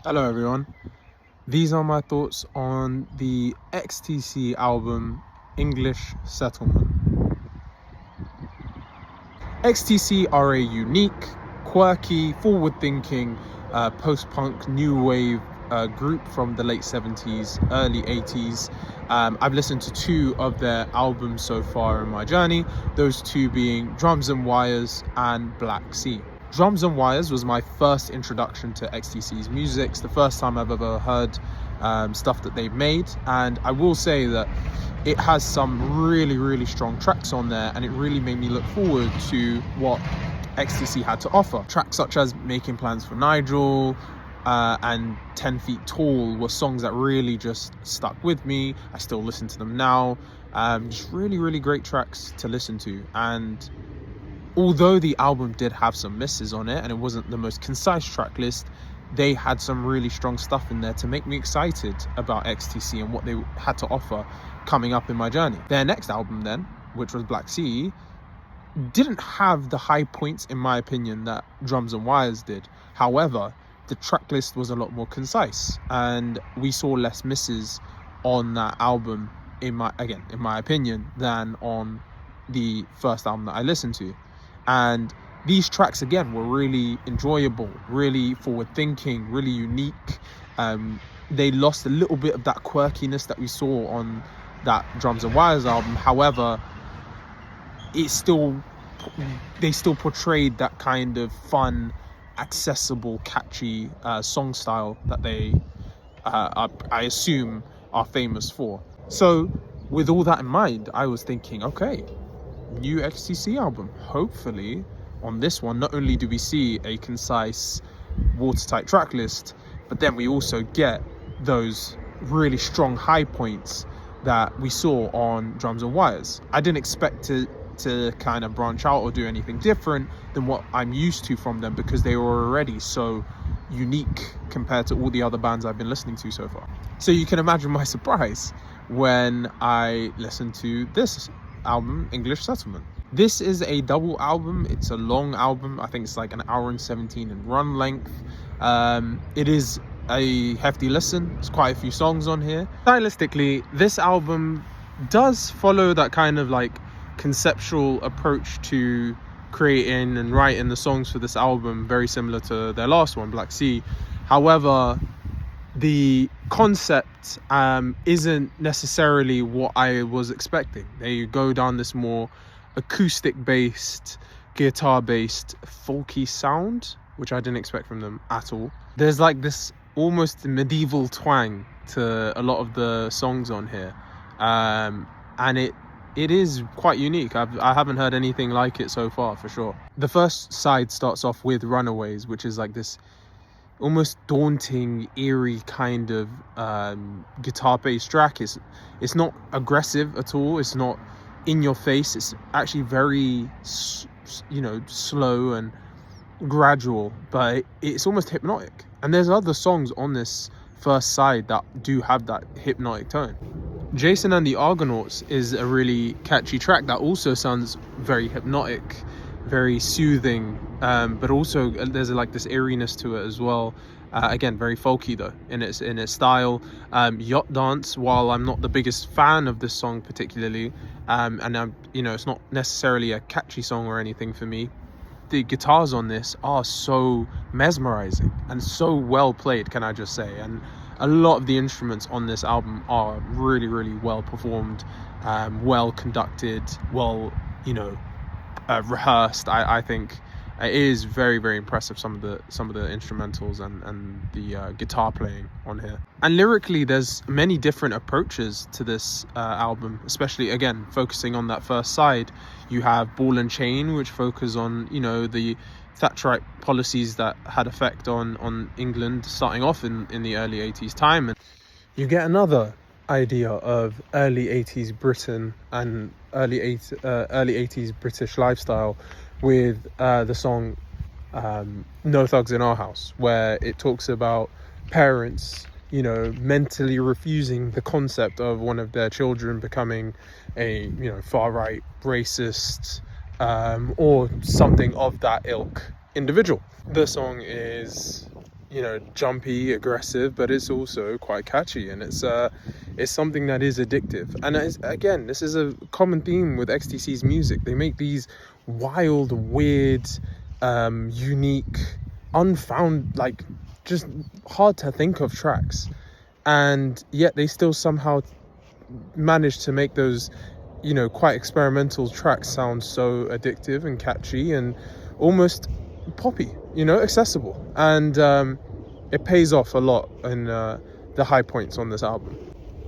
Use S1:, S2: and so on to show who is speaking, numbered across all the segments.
S1: Hello everyone, these are my thoughts on the XTC album English Settlement. XTC are a unique, quirky, forward-thinking, post-punk, new wave group from the late 70s, early 80s. I've listened to two of their albums so far in my journey, those two being Drums and Wires and Black Sea. Drums and Wires was my first introduction to XTC's music. It's the first time I've ever heard stuff that they've made, and I will say that it has some really strong tracks on there, and it really made me look forward to what XTC had to offer. Tracks such as Making Plans for Nigel and 10 Feet Tall were songs that really just stuck with me. I still listen to them now. Just really great tracks to listen to. And although the album did have some misses on it and it wasn't the most concise track list, they had some really strong stuff in there to make me excited about XTC and what they had to offer coming up in my journey. Their next album then, which was Black Sea, didn't have the high points in my opinion that Drums and Wires did. However, the track list was a lot more concise and we saw less misses on that album in my opinion than on the first album that I listened to. And these tracks again were really enjoyable, really forward thinking, really unique. They lost a little bit of that quirkiness that we saw on that Drums and Wires album. However, they still portrayed that kind of fun, accessible, catchy song style that they I assume are famous for. So with all that in mind, I was thinking, okay, new XTC album. Hopefully on this one, not only do we see a concise, watertight track list, but then we also get those really strong high points that we saw on Drums and Wires. I didn't expect to kind of branch out or do anything different than what I'm used to from them, because they were already so unique compared to all the other bands I've been listening to so far. So you can imagine my surprise when I listened to this album, English Settlement. This is a double album. It's a long album. I think it's like an hour and 17 in run length. It is a hefty listen. There's quite a few songs on here. Stylistically, this album does follow that kind of like conceptual approach to creating and writing the songs for this album, very similar to their last one, Black Sea. However, the concept isn't necessarily what I was expecting. They go down this more acoustic based, guitar based, folky sound, which I didn't expect from them at all. There's like this almost medieval twang to a lot of the songs on here, and it is quite unique. I haven't heard anything like it so far, for sure. The first side starts off with Runaways, which is like this almost daunting, eerie kind of guitar-based track. It's not aggressive at all. It's not in your face. It's actually very, slow and gradual, but it's almost hypnotic. And there's other songs on this first side that do have that hypnotic tone. Jason and the Argonauts is a really catchy track that also sounds very hypnotic, very soothing, but also there's like this eeriness to it as well. Again, very folky though in its style. Yacht Dance, while I'm not the biggest fan of this song particularly, and I'm, it's not necessarily a catchy song or anything for me, the guitars on this are so mesmerizing and so well played, can I just say. And a lot of the instruments on this album are really well performed, well conducted, well rehearsed. I think it is very impressive, some of the instrumentals and the guitar playing on here. And lyrically, there's many different approaches to this album, especially again focusing on that first side. You have Ball and Chain, which focus on the Thatcherite policies that had effect on England starting off in the early 80s time. And you get another idea of early 80s Britain and early 80s British lifestyle with the song No Thugs in Our House, where it talks about parents mentally refusing the concept of one of their children becoming a far-right racist or something of that ilk individual. The song is you know, jumpy, aggressive, but it's also quite catchy, and it's something that is addictive. And again, this is a common theme with XTC's music. They make these wild, weird, unique, unfound, like just hard to think of tracks, and yet they still somehow manage to make those, you know, quite experimental tracks sound so addictive and catchy and almost poppy, you know, accessible. And it pays off a lot in the high points on this album.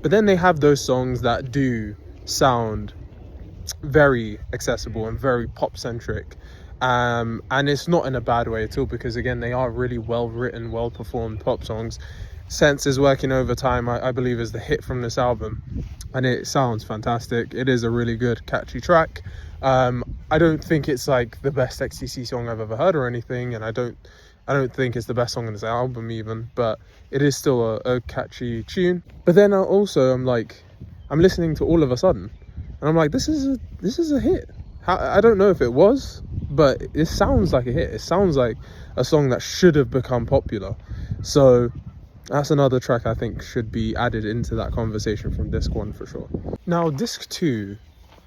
S1: But then they have those songs that do sound very accessible and very pop centric, and it's not in a bad way at all, because again, they are really well written, well performed pop songs. Sense is Working Overtime, I believe, is the hit from this album, and it sounds fantastic. It is a really good, catchy track. I don't think it's like the best XTC song I've ever heard or anything, and I don't think it's the best song on this album even, but it is still a catchy tune. But then I'm listening to All of a Sudden, and I'm like, this is a hit. I don't know if it was, but it sounds like a hit. It sounds like a song that should have become popular. So that's another track I think should be added into that conversation from disc 1 for sure. Now disc 2,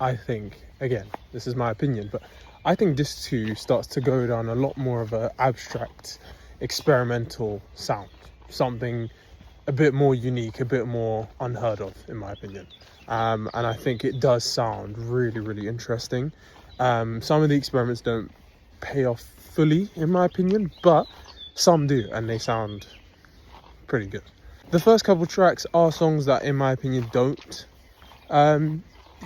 S1: I think, again, this is my opinion, but I think disc 2 starts to go down a lot more of an abstract, experimental sound. Something a bit more unique, a bit more unheard of, in my opinion. And I think it does sound really, really interesting. Some of the experiments don't pay off fully, in my opinion, but some do, and they sound pretty good. The first couple tracks are songs that, in my opinion, don't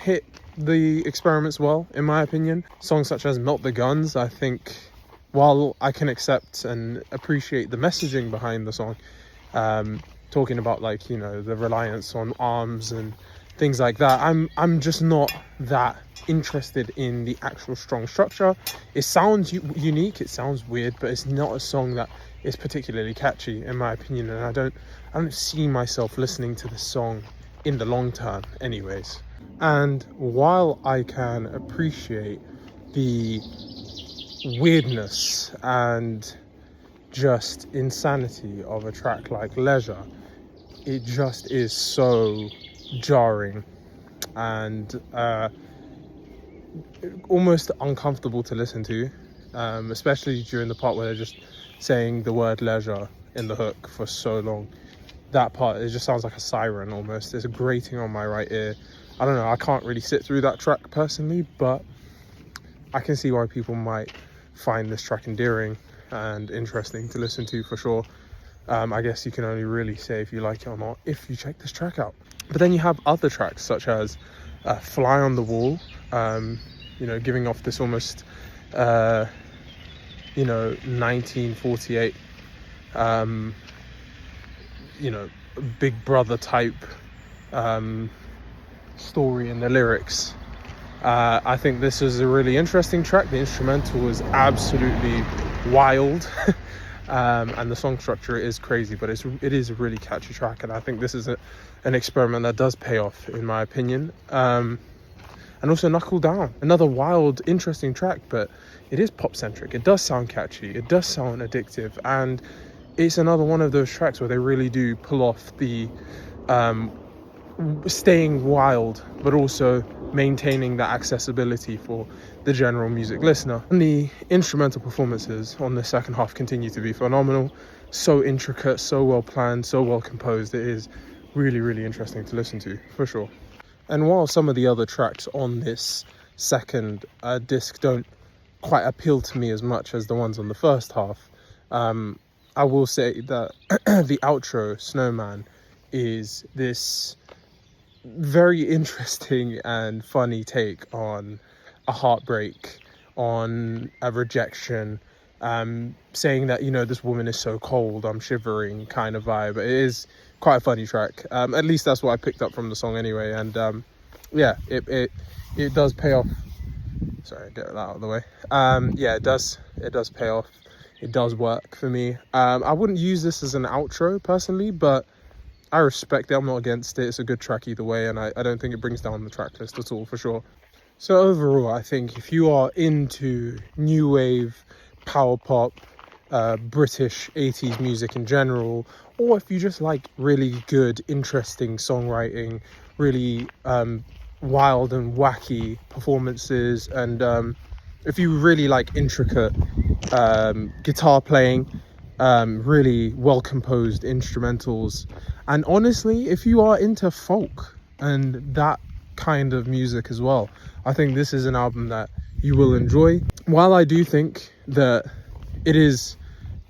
S1: hit the experiments well, in my opinion. Songs such as Melt the Guns, I think, while I can accept and appreciate the messaging behind the song, talking about, like, you know, the reliance on arms and things like that, I'm just not that interested in the actual strong structure. It sounds unique, it sounds weird, but it's not a song that is particularly catchy, in my opinion, and I don't see myself listening to the song in the long term anyways. And while I can appreciate the weirdness and just insanity of a track like Leisure, it just is so jarring and almost uncomfortable to listen to, especially during the part where they're just saying the word leisure in the hook for so long. That part, it just sounds like a siren almost. There's a grating on my right ear. I don't know, I can't really sit through that track personally, but I can see why people might find this track endearing and interesting to listen to for sure. I guess you can only really say if you like it or not if you check this track out. But then you have other tracks such as Fly on the Wall, you know, giving off this almost, you know, 1948, you know, Big Brother type story in the lyrics. I think this is a really interesting track. The instrumental was absolutely wild. And the song structure is crazy, but it is a really catchy track, and I think this is an experiment that does pay off, in my opinion. And also Knuckle Down, another wild, interesting track, but it is pop centric. It does sound catchy, it does sound addictive, and it's another one of those tracks where they really do pull off the staying wild but also maintaining that accessibility for the general music listener. And the instrumental performances on the second half continue to be phenomenal. So intricate, so well planned, so well composed. It is really, really interesting to listen to for sure. And while some of the other tracks on this second disc don't quite appeal to me as much as the ones on the first half, I will say that the outro, Snowman, is this very interesting and funny take on a heartbreak, on a rejection, saying that, you know, this woman is so cold, I'm shivering kind of vibe. It is quite a funny track. At least that's what I picked up from the song anyway. And yeah, it does pay off. Sorry, get that out of the way. Yeah, it does pay off. It does work for me. I wouldn't use this as an outro personally, but I respect it. I'm not against it. It's a good track either way, and I don't think it brings down the track list at all for sure. So overall, I think if you are into new wave, power pop, British 80s music in general, or if you just like really good, interesting songwriting, really wild and wacky performances, and if you really like intricate guitar playing, really well composed instrumentals, and honestly, if you are into folk and that kind of music as well, I think this is an album that you will enjoy. While I do think that it is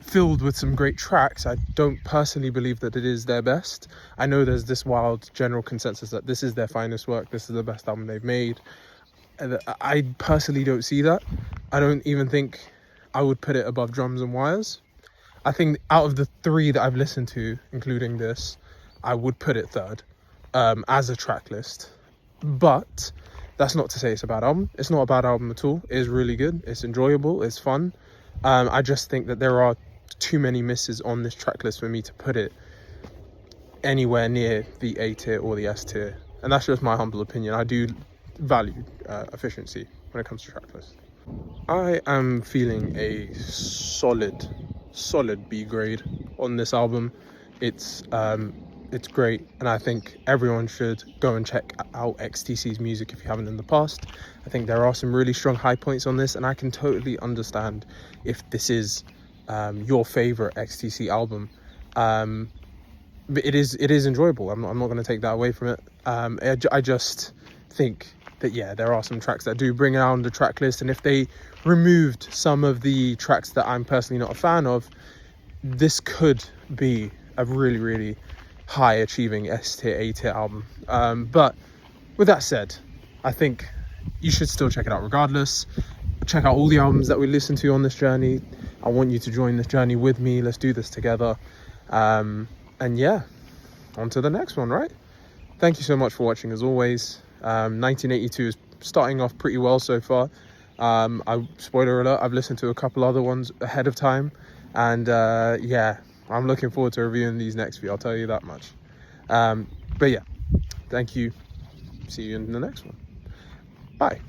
S1: filled with some great tracks, I don't personally believe that it is their best. I know there's this wild general consensus that this is their finest work, this is the best album they've made. I personally don't see that. I don't even think I would put it above Drums and Wires. I think out of the three that I've listened to, including this, I would put it third as a track list. But that's not to say it's a bad album. It's not a bad album at all. It is really good. It's enjoyable. It's fun. I just think that there are too many misses on this track list for me to put it anywhere near the A tier or the S tier. And that's just my humble opinion. I do value efficiency when it comes to track lists. I am feeling a solid B grade on this album. It's great, and I think everyone should go and check out XTC's music if you haven't in the past. I think there are some really strong high points on this, and I can totally understand if this is your favorite XTC album. But it is enjoyable. I'm not going to take that away from it. I just think that, yeah, there are some tracks that do bring down the track list, and if they removed some of the tracks that I'm personally not a fan of, this could be a really high achieving S tier, A tier album. But with that said, I think you should still check it out regardless. Check out all the albums that we listen to on this journey. I want you to join this journey with me. Let's do this together. And yeah, on to the next one, right? Thank you so much for watching as always. 1982 is starting off pretty well so far. Spoiler alert, I've listened to a couple other ones ahead of time, and yeah, I'm looking forward to reviewing these next few, I'll tell you that much. But yeah, thank you. See you in the next one. Bye.